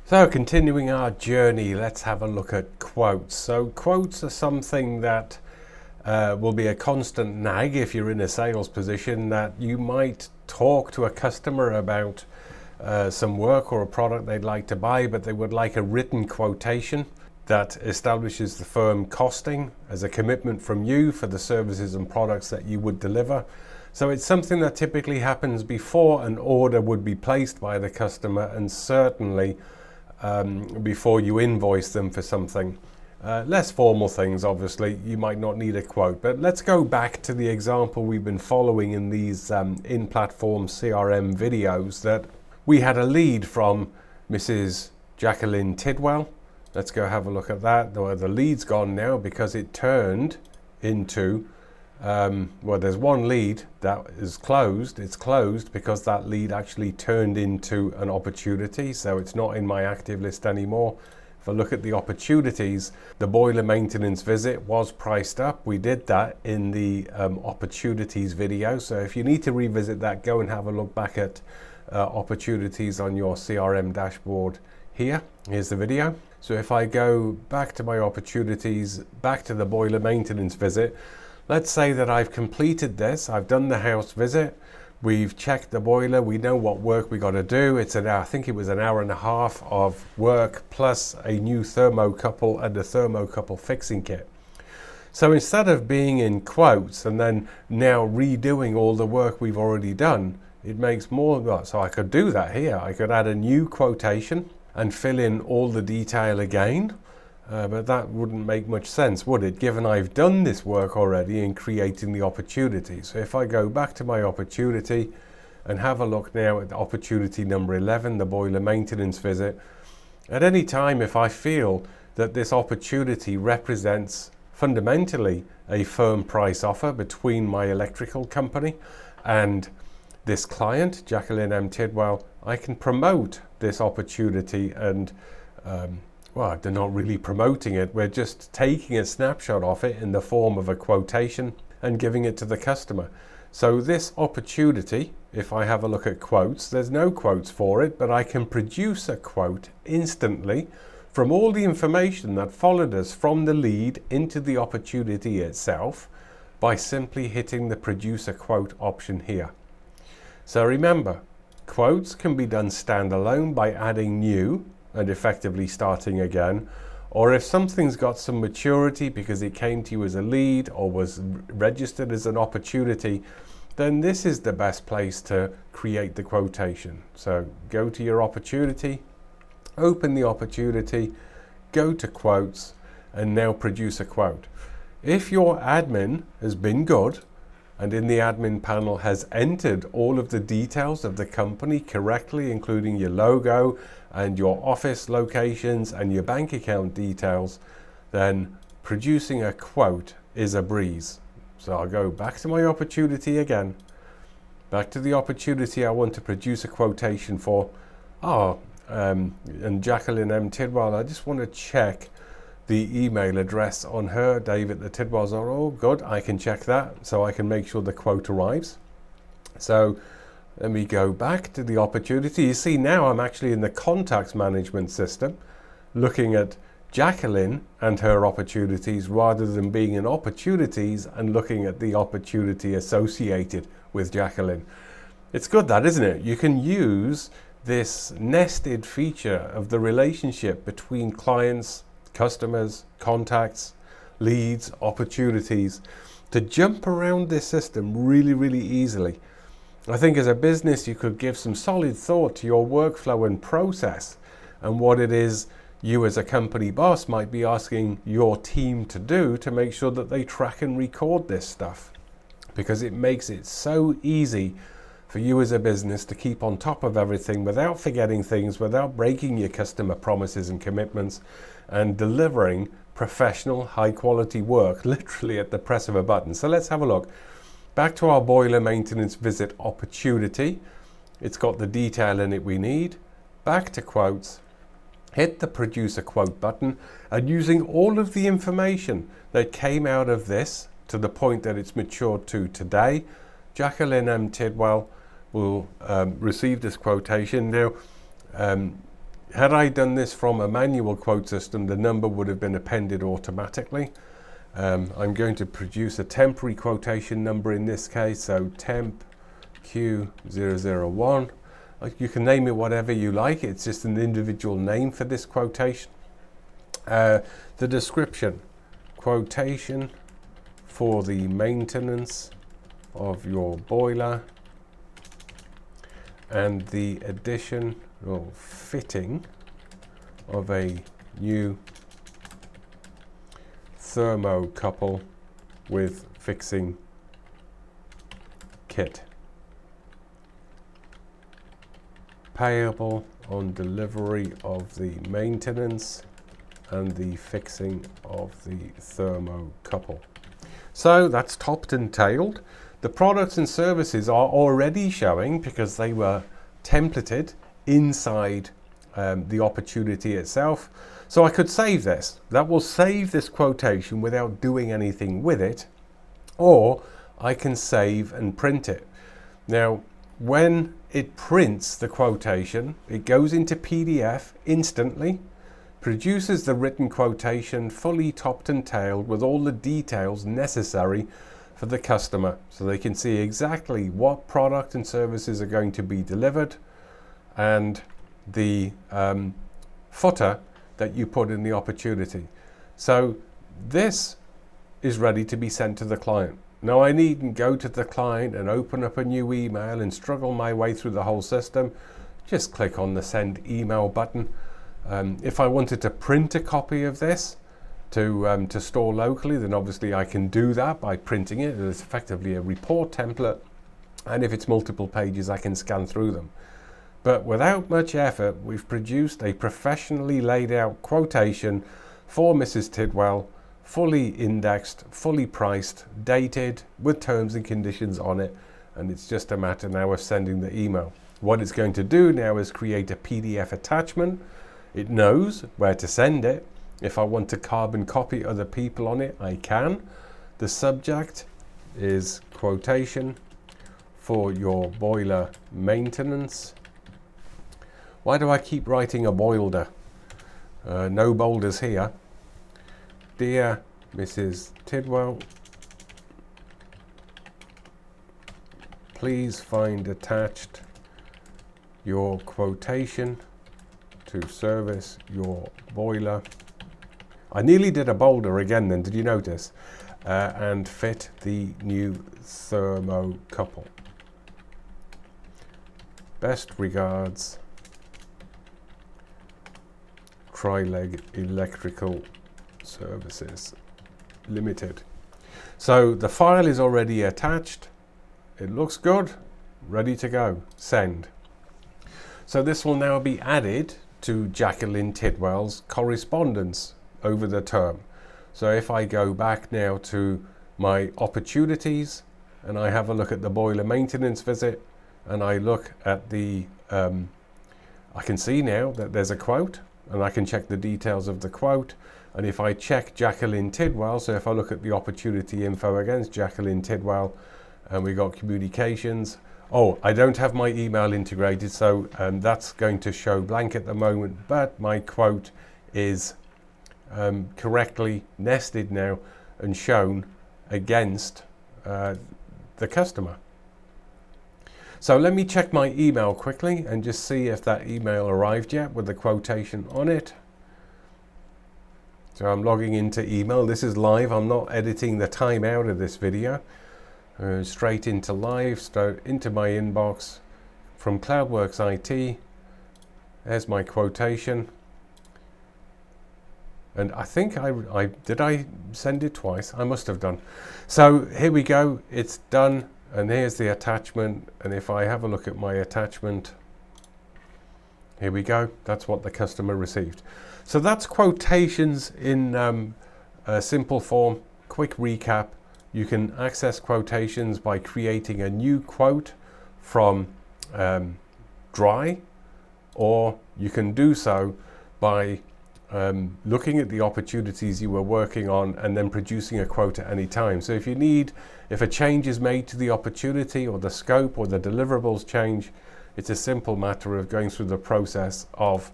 So continuing our journey, let's have a look at quotes. So quotes are something that will be a constant nag if you're in a sales position, that you might talk to a customer about some work or a product they'd like to buy, but they would like a written quotation that establishes the firm costing as a commitment from you for the services and products that you would deliver. So it's something that typically happens before an order would be placed by the customer, and certainly before you invoice them for something. Less formal things, obviously, you might not need a quote, but let's go back to the example we've been following in these in-platform CRM videos, that we had a lead from Mrs. Jacqueline Tidwell. Let's go have a look at that. The lead's gone now because it turned into, well, there's one lead that is closed. It's closed because that lead actually turned into an opportunity, so it's not in my active list anymore. If I look at the opportunities, the boiler maintenance visit was priced up. We did that in the opportunities video, so if you need to revisit that, go and have a look back at opportunities on your CRM dashboard here. Here's the video. So if I go back to my opportunities, back to the boiler maintenance visit, let's say that I've completed this. I've done the house visit. We've checked the boiler. We know what work we got to do. It's an hour, I think it was an hour and a half of work, plus a new thermocouple and a thermocouple fixing kit. So instead of being in quotes and then now redoing all the work we've already done, it makes more. So I could do that here. I could add a new quotation and fill in all the detail again. But that wouldn't make much sense, would it, given I've done this work already in creating the opportunity. So if I go back to my opportunity and have a look now at opportunity number 11, the boiler maintenance visit, at any time if I feel that this opportunity represents fundamentally a firm price offer between my electrical company and this client, Jacqueline M. Tidwell, I can promote this opportunity and well, they're not really promoting it. We're just taking a snapshot of it in the form of a quotation and giving it to the customer. So this opportunity, if I have a look at quotes, there's no quotes for it, but I can produce a quote instantly from all the information that followed us from the lead into the opportunity itself by simply hitting the produce a quote option here. So remember, quotes can be done standalone by adding new and effectively starting again, or if something's got some maturity because it came to you as a lead or was registered as an opportunity, then this is the best place to create the quotation. So go to your opportunity, open the opportunity, go to quotes, and now produce a quote. If your admin has been good and in the admin panel has entered all of the details of the company correctly, including your logo and your office locations and your bank account details, then producing a quote is a breeze. So I'll go back to my opportunity again, back to the opportunity I want to produce a quotation for. And Jacqueline M. Tidwell, I just want to check the email address on her. David the Tidwells are all good. I can check that so I can make sure the quote arrives. So let me go back to the opportunity. You see now I'm actually in the contacts management system looking at Jacqueline and her opportunities rather than being in opportunities and looking at the opportunity associated with Jacqueline. It's good that, isn't it? You can use this nested feature of the relationship between clients, customers, contacts, leads, opportunities to jump around this system really, really easily. I think as a business you could give some solid thought to your workflow and process and what it is you as a company boss might be asking your team to do to make sure that they track and record this stuff, because it makes it so easy for you as a business to keep on top of everything without forgetting things, without breaking your customer promises and commitments, and delivering professional, high quality work literally at the press of a button. So let's have a look. Back to our boiler maintenance visit opportunity. It's got the detail in it we need. Back to quotes, hit the produce a quote button, and using all of the information that came out of this to the point that it's matured to today, Jacqueline M. Tidwell will receive this quotation. Now, Had I done this from a manual quote system, the number would have been appended automatically. I'm going to produce a temporary quotation number in this case, so temp Q001. You can name it whatever you like, it's just an individual name for this quotation. The description, quotation for the maintenance of your boiler and the addition or fitting of a new thermocouple with fixing kit. Payable on delivery of the maintenance and the fixing of the thermocouple. So that's topped and tailed. The products and services are already showing because they were templated inside the opportunity itself. So I could save this. That will save this quotation without doing anything with it, or I can save and print it. Now, when it prints the quotation, it goes into PDF instantly, produces the written quotation fully topped and tailed with all the details necessary for the customer, so they can see exactly what product and services are going to be delivered and the footer that you put in the opportunity. So this is ready to be sent to the client. Now I needn't go to the client and open up a new email and struggle my way through the whole system. Just click on the send email button. If I wanted to print a copy of this to store locally, then obviously I can do that by printing it. It's effectively a report template, and if it's multiple pages, I can scan through them. But without much effort, we've produced a professionally laid out quotation for Mrs. Tidwell, fully indexed, fully priced, dated, with terms and conditions on it, and it's just a matter now of sending the email. What it's going to do now is create a PDF attachment. It knows where to send it. If I want to carbon copy other people on it, I can. The subject is quotation for your boiler maintenance. Why do I keep writing a boilder? No boulders here. Dear Mrs. Tidwell, please find attached your quotation to service your boiler. I nearly did a boulder again then, did you notice? And fit the new thermocouple. Best regards, Trileg Electrical Services Limited. So the file is already attached. It looks good, ready to go, send. So this will now be added to Jacqueline Tidwell's correspondence over the term. So if I go back now to my opportunities and I have a look at the boiler maintenance visit and I look at the, I can see now that there's a quote and I can check the details of the quote. And if I check Jacqueline Tidwell, so if I look at the opportunity info against Jacqueline Tidwell and we got communications, oh, I don't have my email integrated, so that's going to show blank at the moment, but my quote is correctly nested now and shown against the customer. So let me check my email quickly and just see if that email arrived yet with the quotation on it. So I'm logging into email. This is live. I'm not editing the time out of this video. Straight into live, straight into my inbox from CloudWorksIT. There's my quotation. And I think did I send it twice? I must have done. So here we go. It's done. And here's the attachment. And if I have a look at my attachment, here we go. That's what the customer received. So that's quotations in a simple form. Quick recap. You can access quotations by creating a new quote from dry, or you can do so by looking at the opportunities you were working on and then producing a quote at any time. So if a change is made to the opportunity or the scope or the deliverables change, it's a simple matter of going through the process of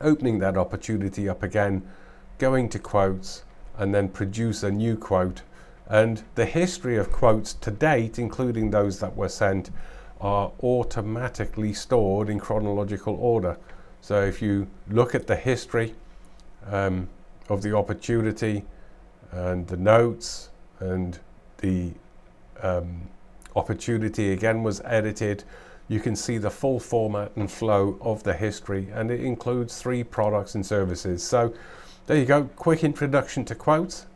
opening that opportunity up again, going to quotes, and then produce a new quote. And the history of quotes to date, including those that were sent, are automatically stored in chronological order. So if you look at the history of the opportunity and the notes, and the opportunity again was edited, you can see the full format and flow of the history, and it includes 3 products and services. So there you go, quick introduction to quotes.